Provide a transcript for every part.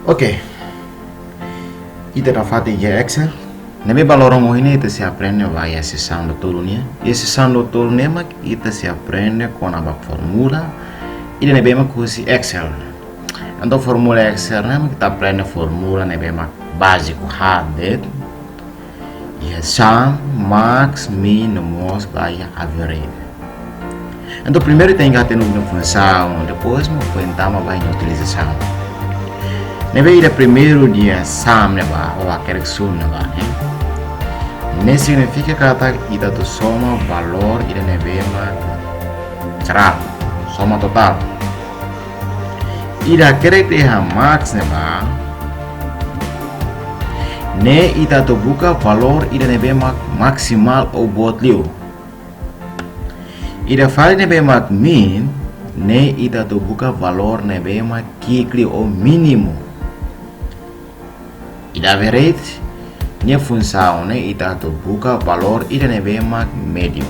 Ok, ita dapat de Excel. Nebe balorong ini ita se aprende vai a sessão do turno. E sessão do turno mak ita se aprende com a formula. E nebe mak usi Excel. Então formula Excel mak kita aprende formula nebe mak básico hard. E sum, max, min, most vai average. Então primeiro tem que ter uma função, depois uma vai na utilização. Nebe ida primeiro dia sum neba ou aquele sum neba. Ne significa kata ida tu soma valor ida nebe mak geral, soma total. Ida kerek dia max neba. Ne ita tu buka valor ida nebe mak maksimal ou buat liu. Ida fali nebe mak min, ne ita tu buka valor nebe mak kikli ou mínimo. Ida average, ne função ne ita tu buka valor ida nebe mak medium.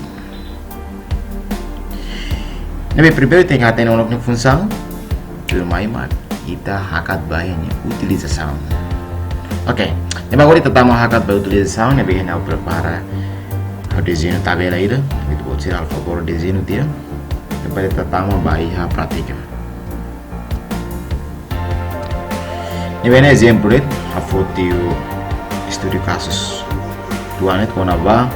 Nebe primeiro tem que ter uma função, termai mak ita hakat baia ne utilização. Ok, nebe agora ita tamo hakat baia utilização, nebe na prepara o desenho tabela ida, nebe tu tirar al favor o desenho tira, depois ita tamo baia a prática. Nebe na exemplo a foto estudo casos tuanet com a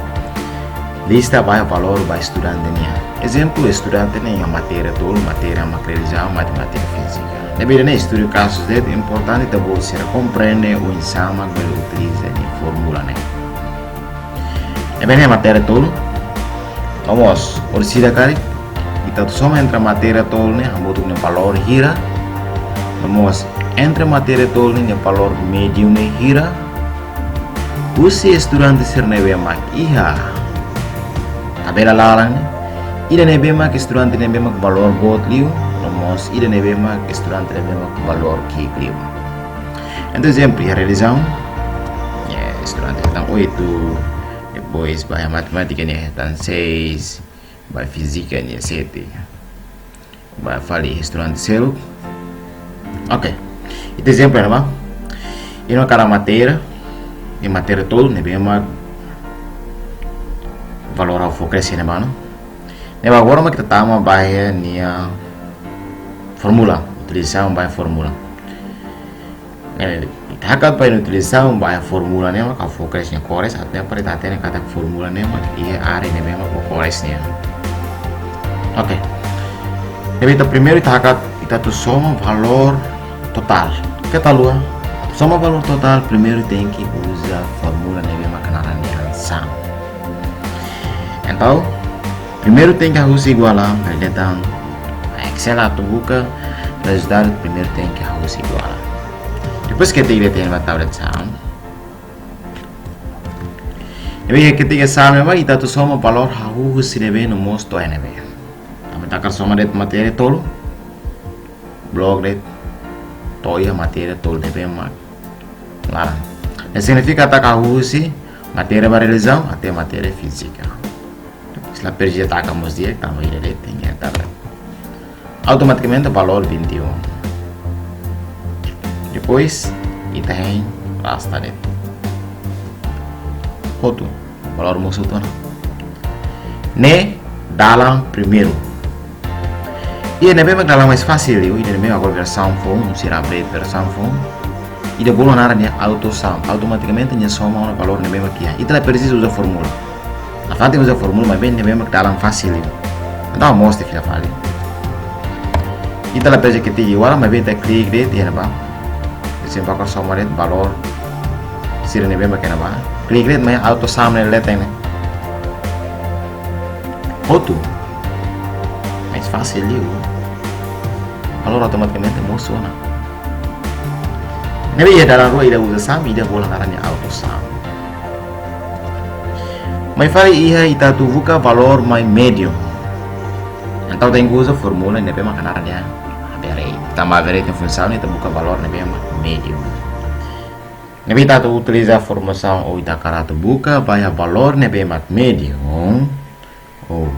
lista vai valor vai estudante nia. Exemplo estudante nia matéria toda matéria material matemática física. Nebe na estudo casos é importante que você compreende o ensama que ele utiliza de fórmula né. Nebe na matéria toda vamos orcida cari kita soma entre matéria toda né amboto no valor gira vamos entre matéria toda né valor medium né gira. Usi estudante ser nebe mak iha tabela larang ida nebe mak estudante nebe mak valor bot liu nomos ida nebe mak estudante nebe mak valor ki liu. Então exemplo a realização estudante tang 8 depois vai matemática né tang 6 vai física né 7 vai fali estudante 0. Ok, itu exemplo apa ini cara matéria e matéria toda nebe mak valor ao crescer né mano. Neba agora mak kita tama bahaya nia formula utilização by formula. Hakat by utilização by formula né mak ao crescer nia kores até para kita ter kata formula né mak ia are nebe mak kores nia. Ok. Nebe kita primeiro hakat kita tu soma valor total. Kita lua soma valor total primeiro tem que usar formula nebe mak kenalan yang sum. Então, primeiro tem que arrumar igual a então Excel atau buka resultado primeiro tem que arrumar igual. Depois que tem uma tablet sum. Depois que tem sum neba ita tu soma valor arrumar nebe no mosto nebe. Kami takar soma det matéria tolo. Blog det toia matéria tolo nebe mak larang. Significa tak arrumar matéria realização até matéria física. Setelah percetakan dia tambah ida rating ya tablet. Automaticamente valor 21. Depois ita tem rasta det. Foto valor musuh tu ne dalam primeiro. Ia nebe mak dalam mais fácil eu ida nebe agora versão phone se update versão phone. Ida bolon nara dia auto sum automaticamente nya soma una valor nebe mak ia. Ita precisa usar formula. A fati usa formula mas bem nebe mak dalam fácil eu. Então mostra que fali. Ita la pese que tigi wala mas bem ta click det dia na ba. Sim bakar soma det valor sira nebe mak na ba. Click det mas auto sum ne leteng ne. Foto mais fácil eu. Valor automaticamente musuh na. Nebe ia dalam rua ida usa sum ida bola naranya auto sum. Mai fari iha ita tu buka valor mai medium. Então tem que usar formula nebe mak naranya average. Tambah average tem função ita buka valor nebe mak medium. Nebe ita tu utiliza formação ou ita cara tu buka vai valor nebe mak medium. Oh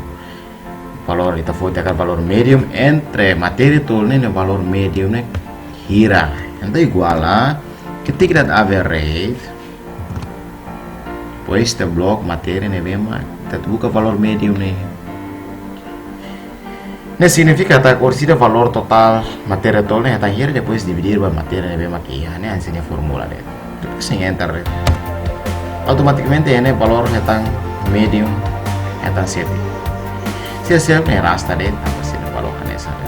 valor ita foto akan valor medium entre matéria tol ne valor medium ne hira Então igual a ketika dat average, pois te bloco matéria ne bema, te buka valor medium ne. Ne significa que considera valor total matéria total ne hier depois dividir by matéria ne bema que ne ansenya formula de. Depois sem enter automaticamente ne valor hetang medium hetang 7. Se siap ne rasta de apa sih valor kan esa de.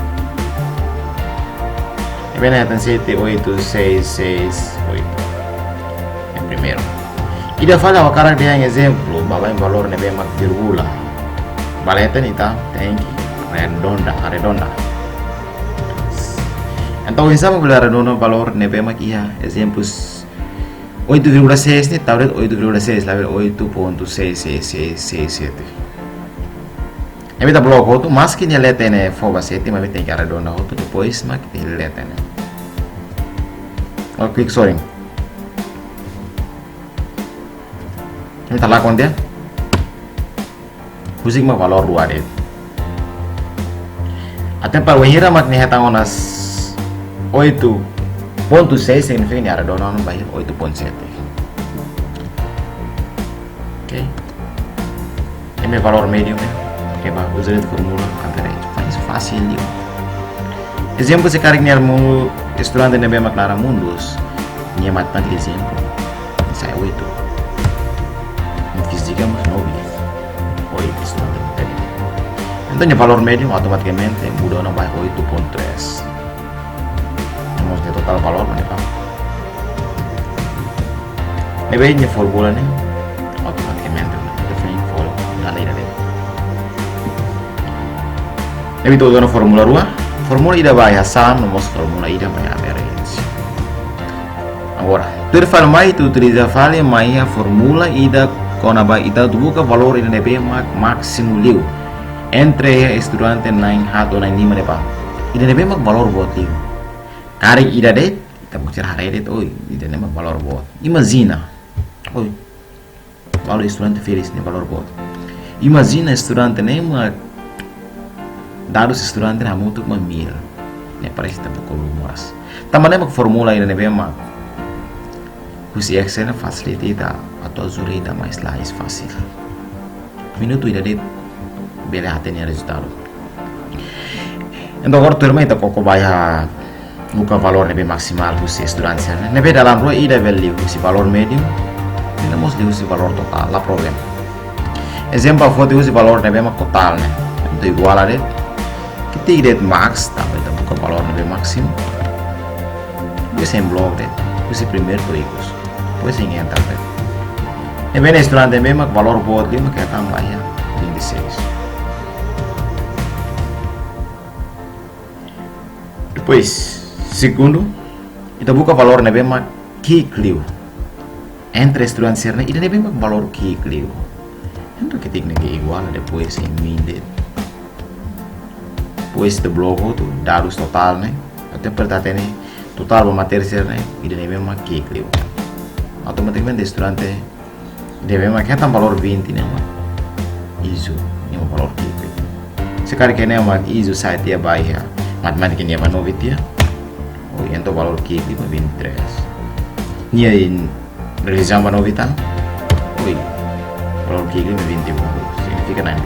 E bene hetang 7 8 6 6 8. Yang primero. Ida fala wakara dia yang exemplo, baba em valor ne bema virgula. Baleta ni ta, thank you. Redonda. Então, insama pela redonda valor ne bema kia exemplos 8,6 ni tablet 8,6 level 8.6667. Evita bloco tu mas que ne letra ne foba 7 mas tem que redonda outro depois mas que tem letra ne. Oh, click sorry. Kita lá com dia. Usik ma valor dua deh. Até para o hira mak ni hetang onas 8.6 significa ni redonda no baik 8.7. Ok. Ini valor medium ne. Ok, ba usar de formula average. Faz fácil dio. Exemplo se karik ni almu estudante ne bema clara mundos. Ni matemática exemplo. Saya 8. Física mas 9. Oi, estudante tadi. Então, o valor médio automaticamente mudou na bairro 8.3. Temos de total valor, mas não. E bem, a fórmula né, automaticamente define for da lei dele. E bem, todo na fórmula rua, fórmula ida vai assam, não mostra fórmula ida vai average. Agora, tu fala mais, tu utiliza fala mais a fórmula ida com a vai ida tu busca valor ida nebe máximo liu. Entre estudante naik atau naik lima depan, ini nebe mak valor buat liu. Kari ida det, kita bukti hari det, oi, ida nebe valor buat. Imagina, oi, kalau estudante feliz ne valor buat. Imagina estudante ne mak dados estudante na muito uma mil, ne parece que tá moras. Também mak formula ida nebe mak. Usi Excel facilita atau azurita mais lá é fácil. Minuto ida det. Bele hatenya resultado. Então agora tu irmã então coco vai a buka valor nebe maximal usi estudante né. Nebe dalam rua ida value usi valor medium. Não mostra usi valor total, lá problema. Exemplo foto usi valor nebe mak total né. Então igual a det. Kita ida max também então buka valor nebe máximo. Usi em bloco det. Usi primeiro perigos. Depois em enter det. Nebe estudante nebe mak valor buat lima que tambah ya 26. Depois, segundo, kita buka valor nebe mak kikliu. Entre estudante serna, ida nebe mak valor kikliu. Então ketik nege igual depois em mindet. Depois de bloco tu dados total né. Até pertate ne total materi serna, ida nebe mak kikliu. Automaticamente estudante deve mak ketan valor 20 né. ISO, ini valor kikliu. Sekarang kene mak ISO site ya bahia. Matemática ni apa novi dia? Oh, então valor que 23. Ni in realizar uma novita? Oi, valor que 21. Significa 9.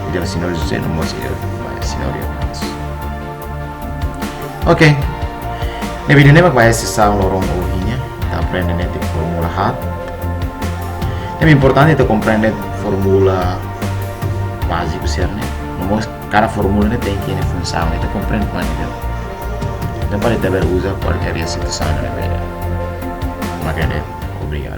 Jadi sinal Jose no mos sinal dia. Ok. Ne video ne mak bahas sesang lorong ohinya. Kita aprende net formula hat. É importante tu compreender formula básico certo? Mos cada fórmula tem que ter função, então compreende mais melhor. Então, para ter usa qualquer situação na vida. Obrigado.